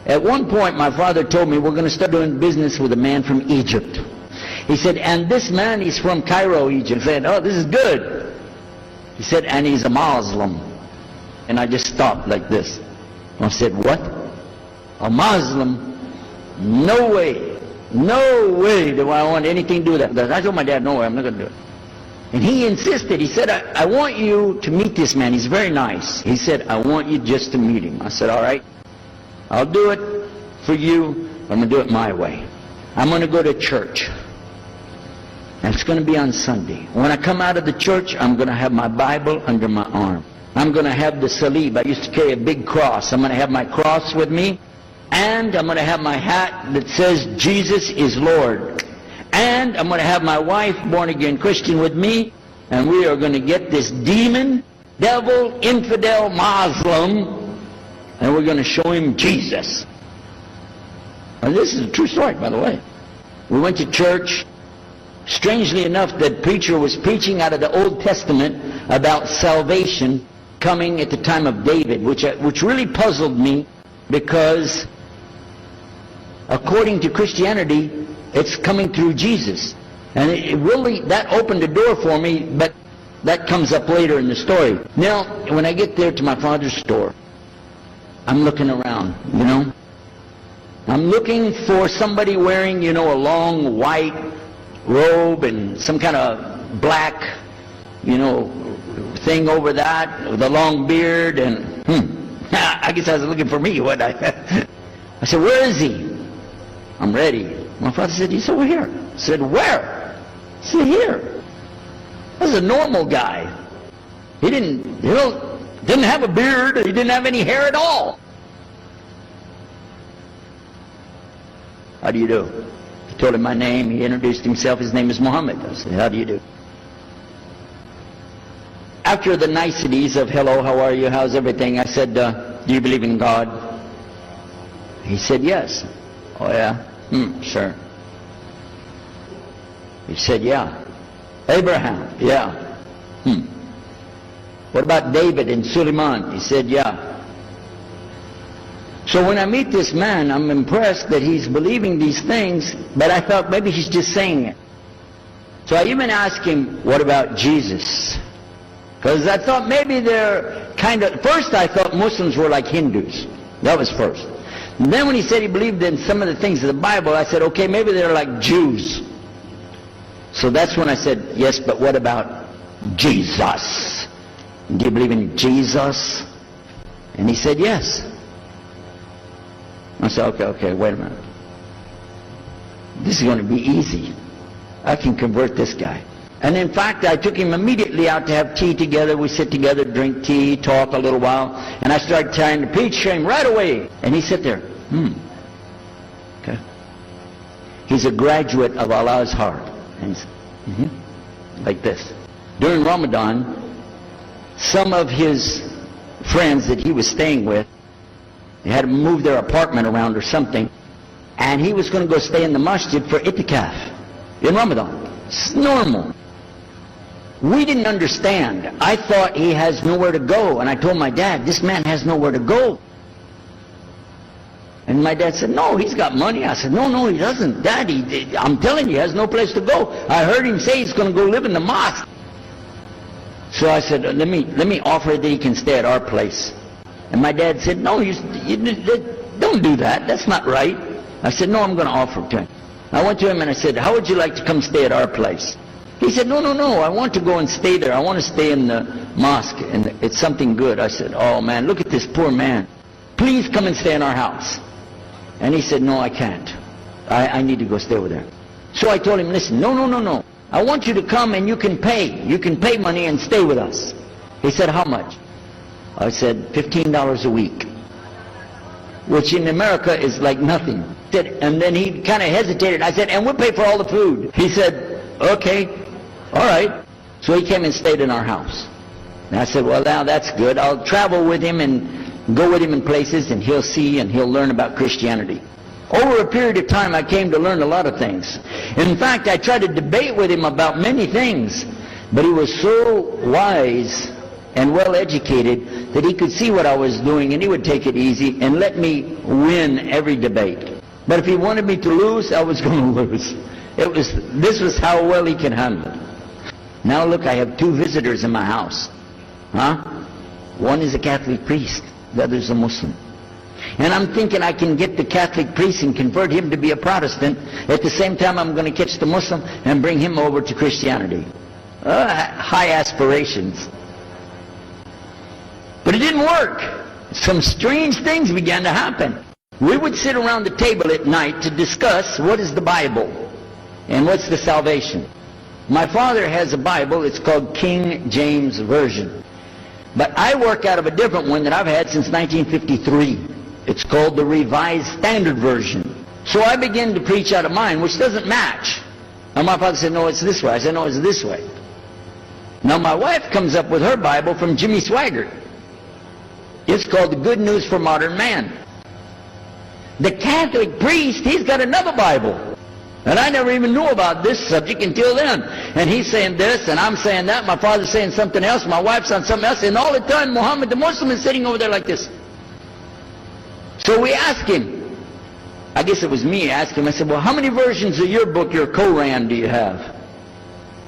At one point, my father told me we're going to start doing business with a man from Egypt. He said, and this man, he's from Cairo, Egypt. I said, oh, this is good. He said, and he's a Muslim. And I just stopped like this. I said, what? A Muslim? No way. No way do I want anything to do with that. I told my dad, no way, I'm not going to do it. And he insisted. He said, I want you to meet this man. He's very nice. He said, I want you just to meet him. I said, all right. I'll do it for you. I'm going to do it my way. I'm going to go to church. And it's going to be on Sunday. When I come out of the church, I'm going to have my Bible under my arm. I'm going to have the salib. I used to carry a big cross. I'm going to have my cross with me. And I'm going to have my hat that says, Jesus is Lord. And I'm going to have my wife, born-again Christian, with me. And we are going to get this demon, devil, infidel, Muslim, and we're going to show him Jesus. And this is a true story, by the way. We went to church. Strangely enough, the preacher was preaching out of the Old Testament about salvation coming at the time of David, which really puzzled me, because according to Christianity, it's coming through Jesus. And it really, that opened the door for me, but that comes up later in the story. Now, when I get there to my father's store, I'm looking around, you know. I'm looking for somebody wearing, you know, a long white robe and some kind of black, you know, thing over that, with a long beard, and I guess I was looking for me, what I said, where is he? I'm ready. My father said, he's over here. I said, where? I said, here. This is a normal guy. He didn't have a beard. He didn't have any hair at all. How do you do? I told him my name. He introduced himself. His name is Muhammad. I said, how do you do? After the niceties of hello, how are you, how's everything, I said, do you believe in God? He said, yes. Oh yeah? Sure. He said, yeah. Abraham? Yeah. What about David and Suleiman? He said, yeah. So when I meet this man, I'm impressed that he's believing these things, but I thought maybe he's just saying it. So I even asked him, what about Jesus? Because I thought maybe they're kind of, first I thought Muslims were like Hindus. That was first. And then when he said he believed in some of the things of the Bible, I said, okay, maybe they're like Jews. So that's when I said, yes, but what about Jesus? Do you believe in Jesus? And he said, yes. I said, okay, wait a minute. This is going to be easy. I can convert this guy. And in fact, I took him immediately out to have tea together. We sit together, drink tea, talk a little while. And I started trying to preach to him right away. And he sat there. Okay. He's a graduate of Allah's heart. And he's like this. During Ramadan, some of his friends that he was staying with, they had to move their apartment around or something. And he was going to go stay in the masjid for itikaf in Ramadan. It's normal. We didn't understand. I thought he has nowhere to go. And I told my dad, this man has nowhere to go. And my dad said, no, he's got money. I said, no, he doesn't. Dad, I'm telling you, he has no place to go. I heard him say he's going to go live in the mosque. So I said, let me offer that he can stay at our place. And my dad said, no, you don't do that. That's not right. I said, no, I'm going to offer it to him. I went to him and I said, how would you like to come stay at our place? He said, no, I want to go and stay there. I want to stay in the mosque, and it's something good. I said, oh man, look at this poor man. Please come and stay in our house. And he said, no, I can't. I need to go stay over there. So I told him, listen, no. I want you to come and you can pay. You can pay money and stay with us. He said, how much? I said, $15 a week. Which in America is like nothing. And then he kind of hesitated. I said, and we'll pay for all the food. He said, okay, all right. So he came and stayed in our house. And I said, well, now that's good. I'll travel with him and go with him in places, and he'll see and he'll learn about Christianity. Over a period of time, I came to learn a lot of things. In fact, I tried to debate with him about many things, but he was so wise and well educated that he could see what I was doing and he would take it easy and let me win every debate. But if he wanted me to lose, I was going to lose. This was how well he could handle it. Now look, I have two visitors in my house. One is a Catholic priest, the other is a Muslim. And I'm thinking I can get the Catholic priest and convert him to be a Protestant. At the same time, I'm going to catch the Muslim and bring him over to Christianity. High aspirations. But it didn't work. Some strange things began to happen. We would sit around the table at night to discuss what is the Bible and what's the salvation. My father has a Bible, it's called King James Version. But I work out of a different one that I've had since 1953. It's called the Revised Standard Version. So I began to preach out of mine, which doesn't match. And my father said, no, it's this way. I said, no, it's this way. Now my wife comes up with her Bible from Jimmy Swaggart. It's called the Good News for Modern Man. The Catholic priest, he's got another Bible. And I never even knew about this subject until then. And he's saying this, and I'm saying that. My father's saying something else. My wife's on something else. And all the time, Muhammad the Muslim is sitting over there like this. So we asked him. I guess it was me. I asked him. I said, well, how many versions of your book, your Quran, do you have?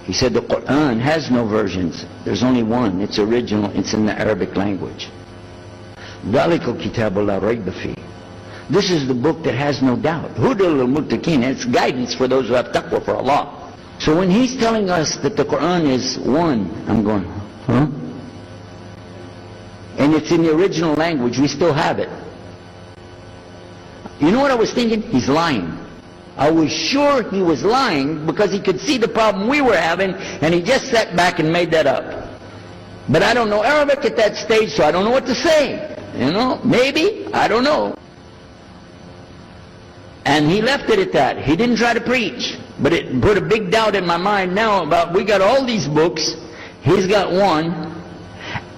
He said, the Quran has no versions. There's only one. It's original. It's in the Arabic language. ذَلِكَ الْكِتَابُ لَا رَيْبَ فِيهِ. This is the book that has no doubt. Hudal al-Muttaqin. It's guidance for those who have taqwa for Allah. So when he's telling us that the Quran is one, I'm going, huh? And it's in the original language. We still have it. You know what I was thinking? He's lying. I was sure he was lying because he could see the problem we were having, and he just sat back and made that up. But I don't know Arabic at that stage, so I don't know what to say. You know, maybe, I don't know. And he left it at that. He didn't try to preach. But it put a big doubt in my mind now about, we got all these books, he's got one,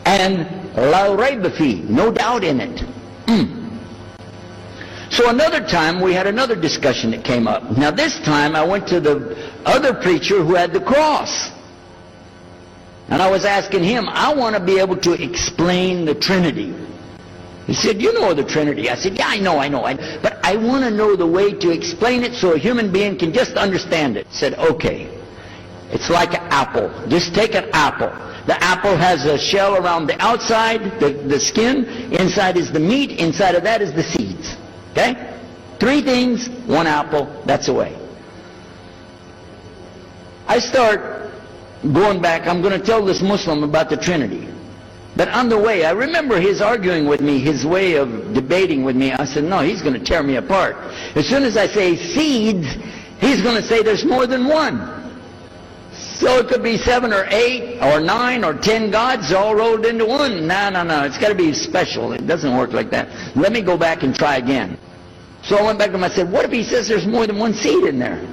and la rayba fi, no doubt in it. So another time we had another discussion that came up. Now this time I went to the other preacher who had the cross. And I was asking him, I want to be able to explain the Trinity. He said, you know the Trinity. I said, yeah, I know. But I want to know the way to explain it so a human being can just understand it. He said, okay. It's like an apple. Just take an apple. The apple has a shell around the outside, the skin. Inside is the meat. Inside of that is the seeds. Okay? 3 things, 1 apple. That's the way. I start going back. I'm going to tell this Muslim about the Trinity. But on the way, I remember his arguing with me, his way of debating with me. I said, no, he's going to tear me apart. As soon as I say seeds, he's going to say there's more than one. So it could be 7 or 8 or 9 or 10 gods all rolled into one. No. It's got to be special. It doesn't work like that. Let me go back and try again. So I went back to him. I said, what if he says there's more than one seed in there?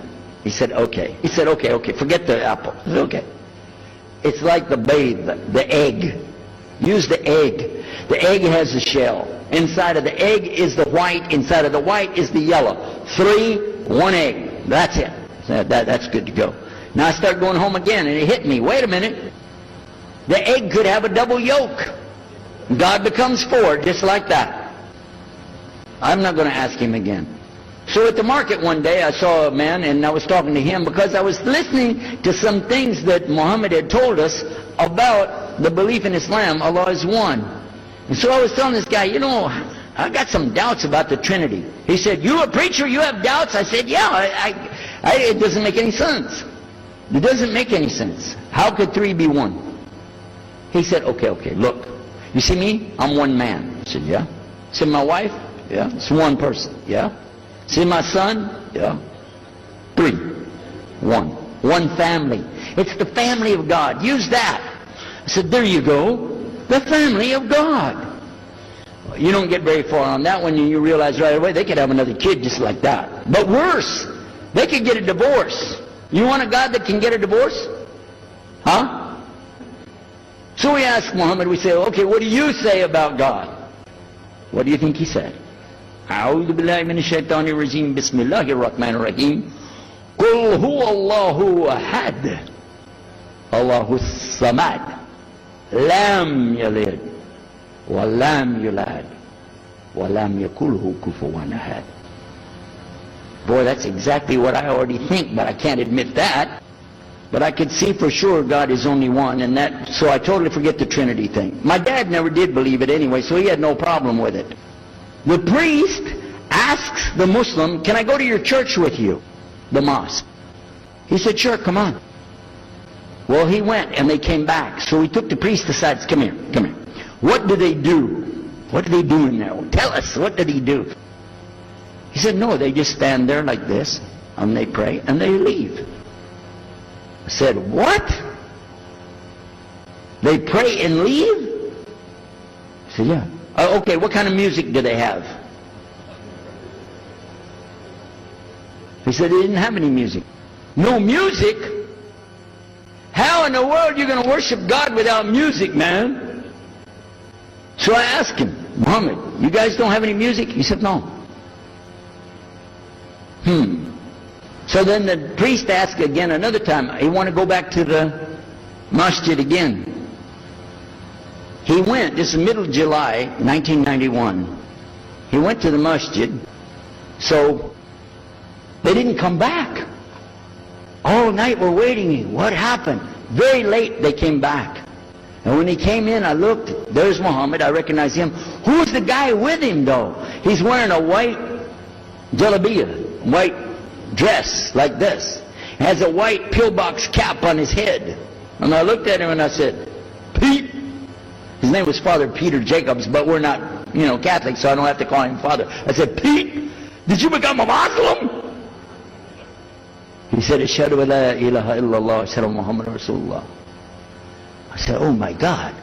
He said, okay. He said, okay. Forget the apple. I said, okay. It's like the babe, the egg. Use the egg. The egg has a shell. Inside of the egg is the white. Inside of the white is the yellow. 3, 1 egg. That's it. That's good to go. Now I start going home again, and it hit me. Wait a minute. The egg could have a double yolk. God becomes 4, just like that. I'm not going to ask him again. So at the market one day, I saw a man, and I was talking to him because I was listening to some things that Muhammad had told us about the belief in Islam. Allah is one. And so I was telling this guy, you know, I got some doubts about the Trinity. He said, you a preacher, you have doubts? I said, yeah, it doesn't make any sense. It doesn't make any sense. How could 3 be 1? He said, okay, look. You see me? I'm one man. I said, yeah. See my wife? Yeah. It's one person. Yeah. See my son? Yeah. 3. 1. One family. It's the family of God. Use that. I said, there you go. The family of God. You don't get very far on that one, and you realize right away they could have another kid just like that. But worse, they could get a divorce. You want a God that can get a divorce? Huh? So we ask Muhammad, we say, okay, what do you say about God? What do you think he said? أعوذ بالله من الشيطان الرجيم بسم الله الرحمن الرحيم قل هو الله أحد الله الصمد لم يلد ولم يولد ولم يكن له كفوا أحد. Boy, that's exactly what I already think, but I can't admit that. But I could see for sure God is only one, and that, so I totally forget the Trinity thing. My dad never did believe it anyway, so he had no problem with it. The priest asks the Muslim, can I go to your church with you? The mosque. He said, sure, come on. Well, he went, and they came back. So he took the priest aside, come here, come here. What do they do? What do they do in there? Tell us, what did he do? He said, no, they just stand there like this, and they pray, and they leave. I said, what? They pray and leave? I said, yeah. Okay, what kind of music do they have? He said they didn't have any music. No music? How in the world are you going to worship God without music, man? So I asked him, Muhammad, you guys don't have any music? He said, no. So then the priest asked again another time, he wanted to go back to the masjid again. He went, this is middle of July, 1991. He went to the masjid, so they didn't come back. All night we're waiting. What happened? Very late they came back. And when he came in, I looked, there's Muhammad, I recognize him. Who's the guy with him though? He's wearing a white jalabiyah, white dress like this. Has a white pillbox cap on his head. And I looked at him and I said, Pete. His name was Father Peter Jacobs, but we're not, Catholic, so I don't have to call him Father. I said, Pete, did you become a Muslim? He said, Ashhadu an la ilaha illallah, Ashhadu Muhammad Rasulullah. I said, oh my God,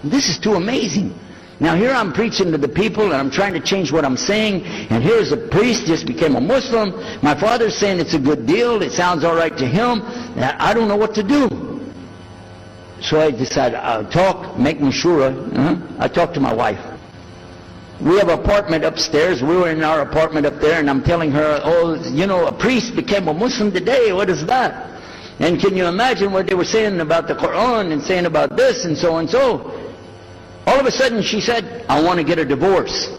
this is too amazing. Now here I'm preaching to the people and I'm trying to change what I'm saying, and here's a priest just became a Muslim. My father's saying it's a good deal, it sounds all right to him, and I don't know what to do. So I decided I'll talk, make mashura. I talked to my wife. We have an apartment upstairs. We were in our apartment up there, and I'm telling her, a priest became a Muslim today. What is that? And can you imagine what they were saying about the Quran and saying about this and so and so? All of a sudden she said, I want to get a divorce.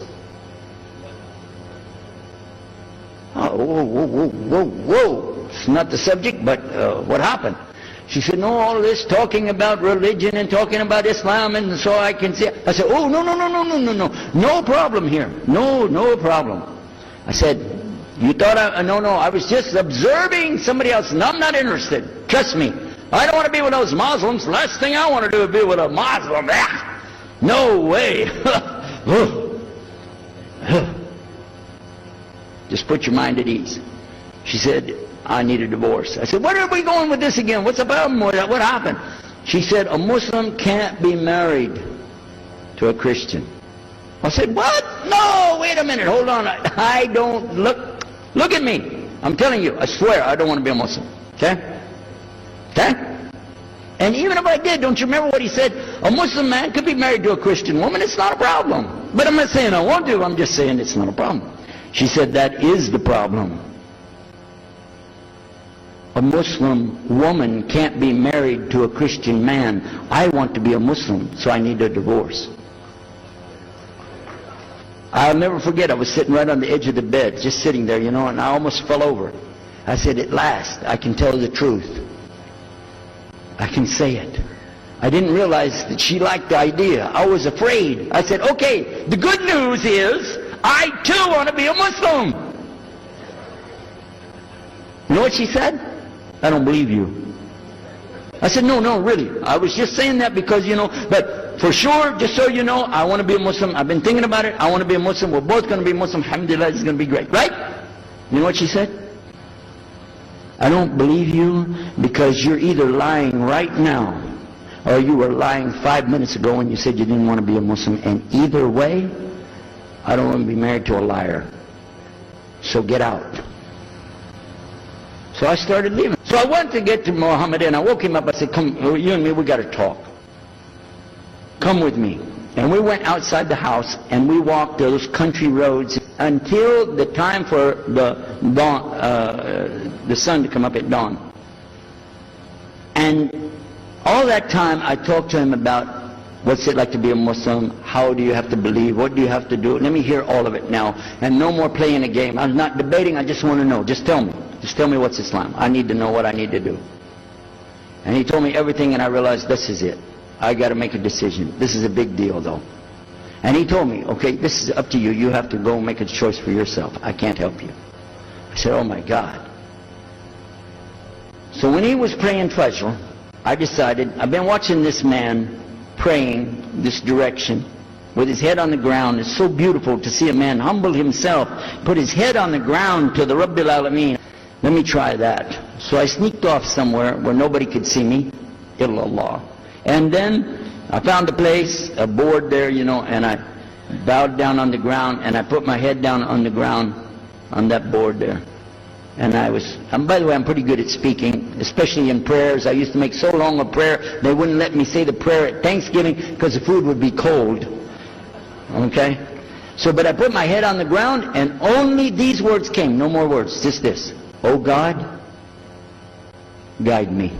Oh, whoa. It's not the subject, but what happened? She said, no, all this talking about religion and talking about Islam, and so I can see. I said, oh, no. No problem here. No problem. I said, you thought no, I was just observing somebody else, and I'm not interested. Trust me. I don't want to be with those Muslims. Last thing I want to do is be with a Muslim. No way. Just put your mind at ease. She said, I need a divorce. I said, where are we going with this again? What's the problem with that? What happened? She said, a Muslim can't be married to a Christian. I said, what? No, wait a minute, hold on. I don't, look at me. I'm telling you, I swear, I don't want to be a Muslim. Okay? And even if I did, don't you remember what he said? A Muslim man could be married to a Christian woman, it's not a problem. But I'm not saying I want to, I'm just saying it's not a problem. She said, that is the problem. A Muslim woman can't be married to a Christian man. I want to be a Muslim, so I need a divorce. I'll never forget, I was sitting right on the edge of the bed, just sitting there, and I almost fell over. I said, at last, I can tell the truth. I can say it. I didn't realize that she liked the idea. I was afraid. I said, okay, the good news is, I too want to be a Muslim. You know what she said? I don't believe you. I said, no, really. I was just saying that because, but for sure, just so you know, I want to be a Muslim. I've been thinking about it. I want to be a Muslim. We're both going to be Muslim. Alhamdulillah, it's going to be great. Right? You know what she said? I don't believe you because you're either lying right now or you were lying 5 minutes ago when you said you didn't want to be a Muslim. And either way, I don't want to be married to a liar. So get out. So I started leaving. So I went to get to Muhammad and I woke him up. I said, come, you and me, we got to talk. Come with me. And we went outside the house and we walked those country roads until the time for the dawn, the sun to come up at dawn. And all that time I talked to him about What's it like to be a Muslim? How do you have to believe? What do you have to do? Let me hear all of it now. And no more playing a game. I'm not debating. I just want to know. Just tell me. Just tell me what's Islam. I need to know what I need to do. And he told me everything, and I realized this is it. I got to make a decision. This is a big deal, though. And he told me, okay, this is up to you. You have to go make a choice for yourself. I can't help you. I said, oh my God. So when he was praying Fajr, I decided, I've been watching this man praying this direction with his head on the ground. It's so beautiful to see a man humble himself, put his head on the ground to the Rabbil Alameen. Let me try that. So I sneaked off somewhere where nobody could see me, illallah. And then I found a place, a board there, you know, and I bowed down on the ground, and I put my head down on the ground on that board there. And by the way, I'm pretty good at speaking, especially in prayers. I used to make so long a prayer, they wouldn't let me say the prayer at Thanksgiving because the food would be cold. Okay? So, but I put my head on the ground, and only these words came, no more words, just this. Oh God, guide me.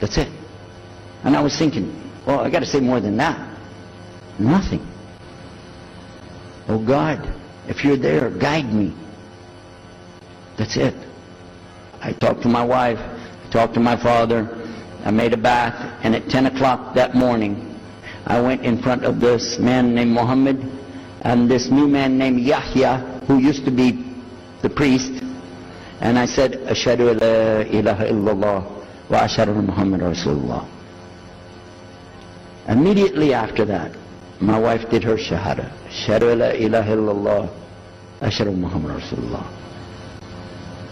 That's it. And I was thinking, well, I got to say more than that. Nothing. Oh God, if you're there, guide me. That's it. I talked to my wife, I talked to my father, I made a bath, and at 10 o'clock that morning, I went in front of this man named Muhammad and this new man named Yahya, who used to be the priest, and I said, Ashhadu la ilaha illallah wa ashhadu Muhammad Rasulullah. Immediately after that, my wife did her shahada. Ashhadu la ilaha illallah, ashhadu Muhammad Rasulullah.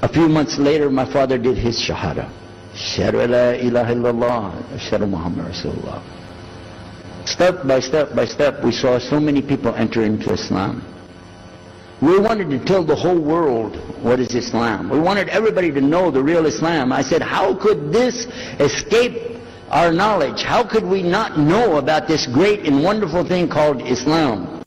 A few months later, my father did his shahada. Ashhadu la ilaha illallah, ashhadu Muhammad Rasulullah. Step by step by step, we saw so many people enter into Islam. We wanted to tell the whole world what is Islam. We wanted everybody to know the real Islam. I said, how could this escape our knowledge? How could we not know about this great and wonderful thing called Islam?